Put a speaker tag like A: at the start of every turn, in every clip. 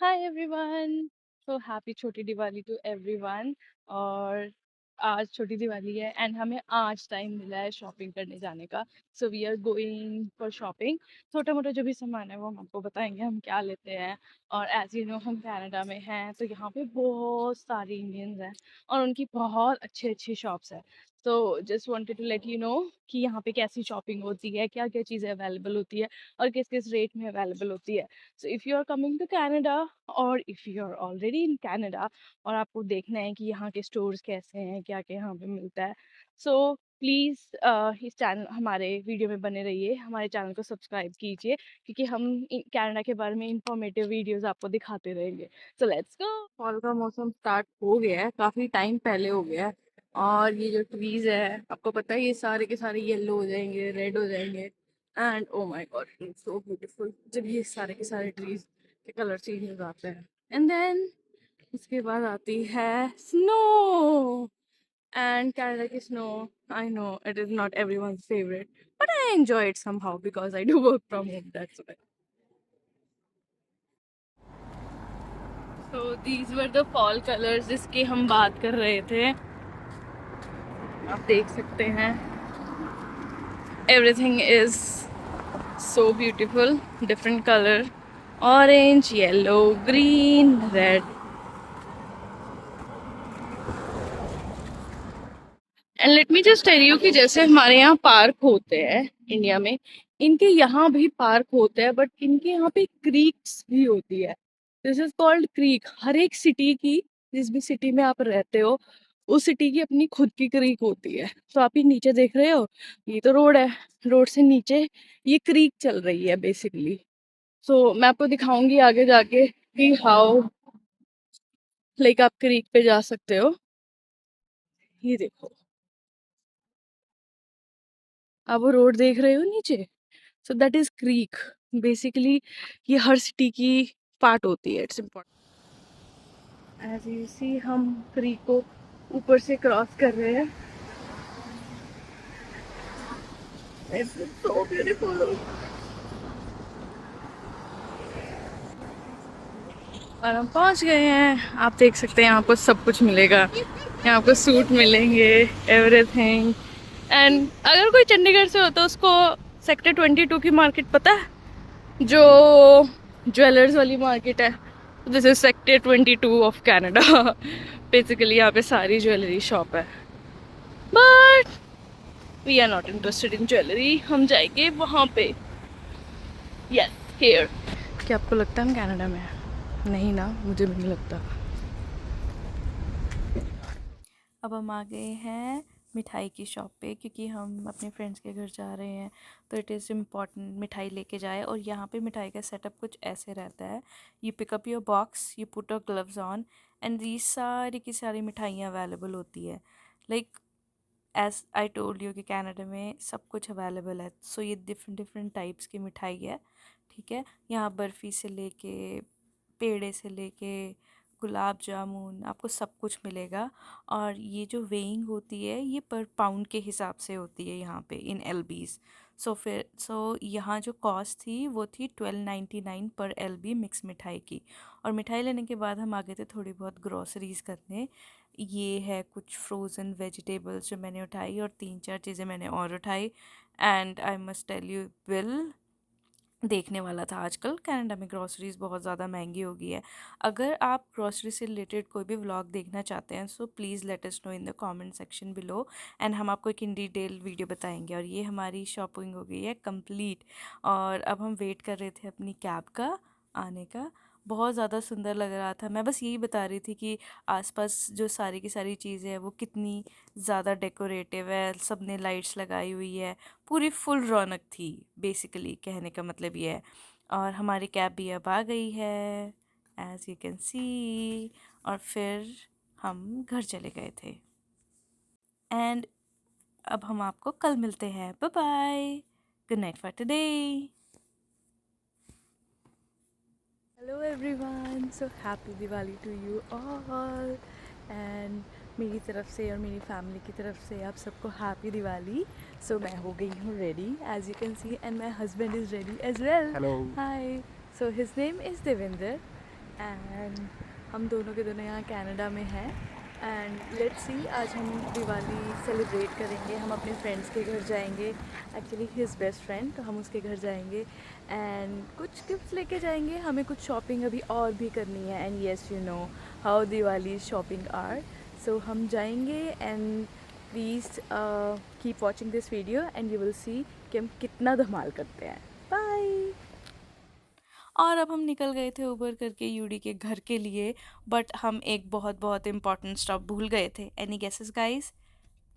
A: Hi everyone. So happy छोटी Diwali to everyone. और आज छोटी दिवाली है एंड हमें आज टाइम मिला है शॉपिंग करने जाने का। So we are going for shopping. छोटा मोटा जो भी सामान है वो हम आपको बताएंगे हम क्या लेते हैं। और एज यू नो हम कनाडा में हैं तो यहाँ पे बहुत सारे इंडियंस हैं और उनकी बहुत अच्छी अच्छी शॉप्स है। तो just wanted to let you know कि यहाँ पे कैसी शॉपिंग होती है, क्या क्या चीज़ें अवेलेबल होती है और किस किस रेट में अवेलेबल होती है। So if you are coming to Canada और if you are already in Canada और आपको देखना है कि यहाँ के स्टोर्स कैसे हैं, क्या क्या यहाँ पे मिलता है, सो प्लीज़ इस चैनल हमारे वीडियो में बने रहिए, हमारे चैनल को सब्सक्राइब कीजिए क्योंकि हम कनाडा के बारे में इंफॉर्मेटिव वीडियोस आपको दिखाते रहेंगे। So let's go. फॉल का मौसम स्टार्ट हो गया है, काफ़ी टाइम पहले हो गया है। और ये जो ट्रीज है आपको पता है ये सारे के सारे येलो हो जाएंगे, रेड हो जाएंगे and oh my God it's so beautiful जब ये सारे के सारे ट्रीज के कलर चेंज हो जाते हैं। एंड देन उसके बाद आती है स्नो। एंड कनाडा की snow, I know it is not everyone's favourite but I enjoy it somehow because I do work from home, that's why. So these were the fall colours जिसकी हम बात कर रहे थे। आप देख सकते हैं everything is so beautiful, different color, orange, yellow, green, red. And let me just tell you कि जैसे हमारे यहाँ पार्क होते हैं इंडिया में, इनके यहाँ भी पार्क होते हैं बट इनके यहाँ पे क्रीक्स भी होती है। This is called creek. हर एक सिटी की, जिस भी सिटी में आप रहते हो उस सिटी की अपनी खुद की क्रीक होती है। तो आप ये नीचे देख रहे हो, ये तो रोड है, रोड से नीचे ये क्रीक चल रही है बेसिकली। सो मैं आपको दिखाऊंगी आगे जाके कि हाउ लाइक आप क्रीक पे जा सकते हो। ये देखो, आप वो रोड देख रहे हो नीचे, so that is creek basically. ये हर सिटी की पार्ट होती है, it's important. As you see हम क्रीक को ऊपर से क्रॉस कर रहे हैं। It's so beautiful. और हम पहुंच गए हैं। आप देख सकते हैं यहाँ आपको सब कुछ मिलेगा, यहाँ आपको सूट मिलेंगे, एवरीथिंग। एंड अगर कोई चंडीगढ़ से हो तो उसको सेक्टर 22 की मार्केट पता है, जो ज्वेलर्स वाली मार्केट है। This is sector 22 of Canada. Basically यहाँ पे सारी ज्वेलरी शॉप है but we are not interested in jewellery. हम जाएंगे वहाँ पे। Yes, here. क्या आपको लगता है हम कनाडा में हैं? नहीं ना, मुझे भी नहीं लगता। अब हम आ गए हैं मिठाई की शॉप पे क्योंकि हम अपने फ्रेंड्स के घर जा रहे हैं तो इट इज़ इम्पॉर्टेंट मिठाई लेके जाए। और यहाँ पे मिठाई का सेटअप कुछ ऐसे रहता है, you pick up your box, you put your gloves on and ये सारी की सारी मिठाइयाँ अवेलेबल होती है। Like as I told you कि कनाडा में सब कुछ अवेलेबल है। सो ये डिफरेंट डिफरेंट टाइप्स की मिठाई है, ठीक है। यहाँ बर्फ़ी से लेके, पेड़े से लेके, गुलाब जामुन, आपको सब कुछ मिलेगा। और ये जो वेइंग होती है ये पर पाउंड के हिसाब से होती है यहाँ पे इन एलबीज। सो यहाँ जो कॉस्ट थी वो थी 12.99 पर एलबी मिक्स मिठाई की। और मिठाई लेने के बाद हम आ गए थे थोड़ी बहुत ग्रॉसरीज करने। ये है कुछ फ्रोज़न वेजिटेबल्स जो मैंने उठाई और तीन चार चीज़ें मैंने और उठाई। And I must tell you, bill देखने वाला था। आजकल कनाडा में ग्रॉसरीज़ बहुत ज़्यादा महंगी हो गई है। अगर आप ग्रॉसरी से रिलेटेड कोई भी व्लॉग देखना चाहते हैं so please let us no in the comment section below and हम आपको एक इन डिटेल वीडियो बताएंगे। और ये हमारी शॉपिंग हो गई है कंप्लीट। और अब हम वेट कर रहे थे अपनी कैब का आने का। बहुत ज़्यादा सुंदर लग रहा था। मैं बस यही बता रही थी कि आसपास जो सारी की सारी चीज़ें हैं वो कितनी ज़्यादा डेकोरेटिव है, सब ने लाइट्स लगाई हुई है, पूरी फुल रौनक थी। बेसिकली कहने का मतलब ये है। और हमारी कैब भी अब आ गई है एज यू कैन सी। और फिर हम घर चले गए थे एंड अब हम आपको कल मिलते हैं। Bye bye, good night for today. Hello everyone, so happy Diwali to you all. And मेरी तरफ से और मेरी फैमिली की तरफ से आप सबको हैप्पी दिवाली। सो मैं हो गई हूँ ready as you can see and my husband is ready as well.
B: Hello.
A: Hi. So his name is Devendra and हम दोनों के दोनों यहाँ कनाडा में हैं एंड लेट्स सी आज हम दिवाली सेलिब्रेट करेंगे। हम अपने फ्रेंड्स के घर जाएंगे, एक्चुअली हिज बेस्ट फ्रेंड, तो हम उसके घर जाएंगे एंड कुछ गिफ्ट्स लेके जाएंगे। हमें कुछ शॉपिंग अभी और भी करनी है and yes you know how Diwali shopping are. So हम जाएंगे and please keep watching this video and you will see कि हम कितना धमाल करते हैं। बाय। और अब हम निकल गए थे उबर करके यूडी के घर के लिए, बट हम एक बहुत बहुत इम्पॉर्टेंट स्टॉप भूल गए थे। Any guesses guys?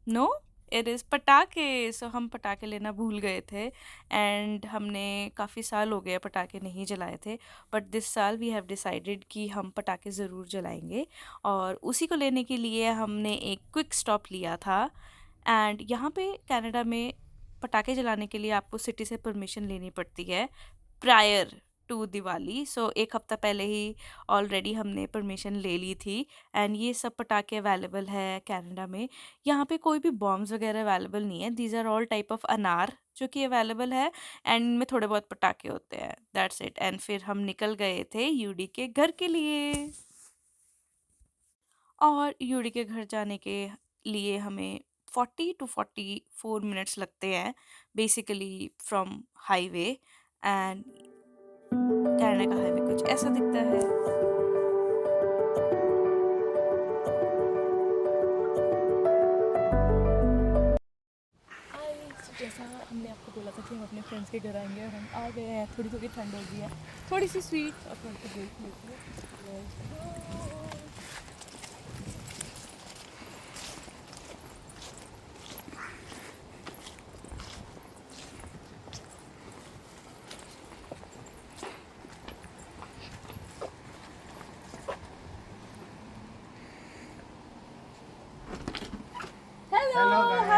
A: No, it is पटाखे। सो हम पटाखे लेना भूल गए थे एंड हमने काफ़ी साल हो गए पटाखे नहीं जलाए थे, बट दिस साल वी हैव डिसाइडेड कि हम पटाखे ज़रूर जलाएंगे और उसी को लेने के लिए हमने एक क्विक स्टॉप लिया था। एंड यहाँ पे कनाडा में पटाखे जलाने के लिए आपको सिटी से परमिशन लेनी पड़ती है प्रायर टू दिवाली। सो एक हफ़्ता पहले ही ऑलरेडी हमने परमिशन ले ली थी एंड ये सब पटाखे अवेलेबल है कनाडा में। यहाँ पे कोई भी बॉम्ब्स वगैरह अवेलेबल नहीं है, these are all type of अनार जो कि अवेलेबल है एंड इनमें थोड़े बहुत पटाखे होते हैं, दैट्स इट। एंड फिर हम निकल गए थे यूडी के घर के लिए और यूडी के घर जाने के लिए हमें 40 to 44 मिनट्स लगते हैं basically from highway. And Canada का हाईवे कुछ ऐसा दिखता है। जैसा हमने आपको बोला था कि हम अपने फ्रेंड्स के घर आएंगे और हम आ गए हैं। थोड़ी थोड़ी ठंड हो गई है, थोड़ी सी स्वीट और थोड़ी सी देख लेते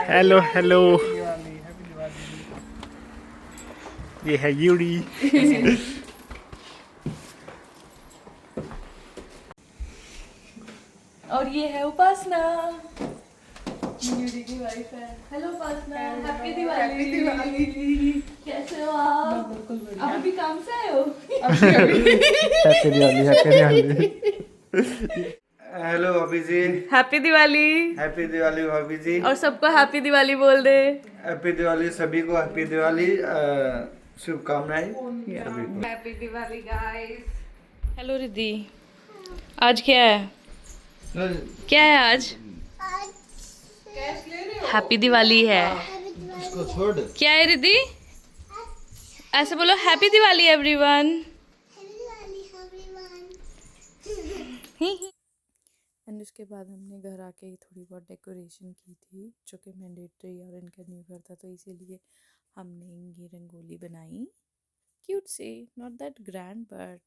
B: हेलो हेलो, ये है यूडी।
A: और ये है उपासना, यूडी की वाइफ है। हेलो उपासना, हैप्पी दिवाली। कैसे हो आप? आप अभी काम से आए हो?
B: Happy Diwali, happy Diwali. Hello भाभी जी,
A: हैप्पी दिवाली।
B: हैप्पी दिवाली भाभी जी।
A: और सबको हैप्पी दिवाली बोल दे।
B: हैप्पी दिवाली सभी को, हैप्पी दिवाली, शुभकामनाएं सभी को।
A: Happy Diwali guys. Hello Riddhi, आज क्या है? क्या है आज? हैप्पी दिवाली है।
B: इसको छोड़।
A: क्या है रिद्धि? ऐसे बोलो, हैप्पी दिवाली एवरीवन। एंड उसके बाद हमने घर आके ही थोड़ी बहुत डेकोरेशन की थी जो कि मैंडेटरी और इनका न्यू ईयर था, तो इसीलिए हमने ये रंगोली बनाई क्यूट सी, नॉट दैट ग्रैंड बट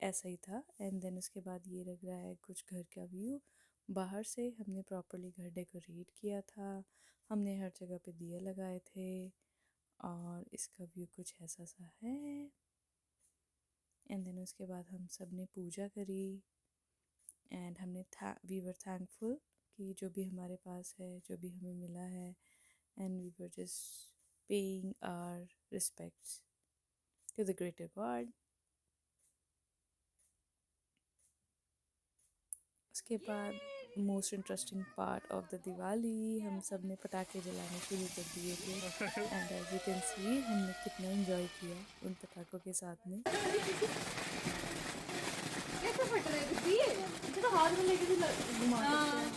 A: ऐसा ही था। एंड देन उसके बाद ये लग रहा है कुछ घर का व्यू बाहर से। हमने प्रॉपरली घर डेकोरेट किया था, हमने हर जगह पे दिए लगाए थे और इसका व्यू कुछ ऐसा सा है। एंड देन उसके बाद हम सब ने पूजा करी एंड हमने वी वर थैंकफुल कि जो भी हमारे पास है, जो भी हमें मिला है, and we were just paying our respects to the greater god. उसके बाद most interesting part of the Diwali, हम सब ने पटाखे जलाने शुरू कर दिए थे and as you can see हमने कितना एंजॉय किया उन पटाखों के साथ में। कैसे फट रहे थे ये? तो हाथ में लेके भी घुमा सकते हैं।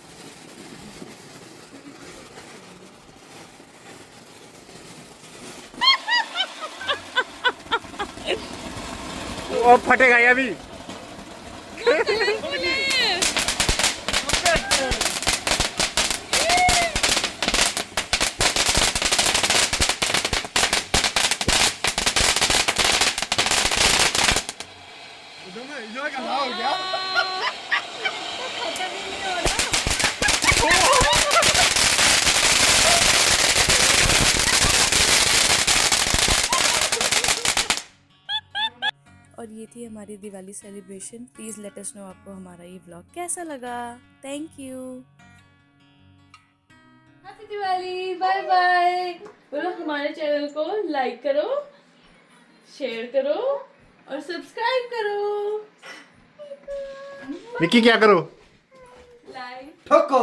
B: वो फटेगा ये अभी।
A: और ये थी हमारी Diwali celebration. Please let us know आपको हमारा ये व्लॉग कैसा लगा। Thank you. Happy Diwali, bye bye. बोलो हमारे चैनल को लाइक करो, शेयर करो और सब्सक्राइब करो।
C: विक्की क्या करो?
B: ठोको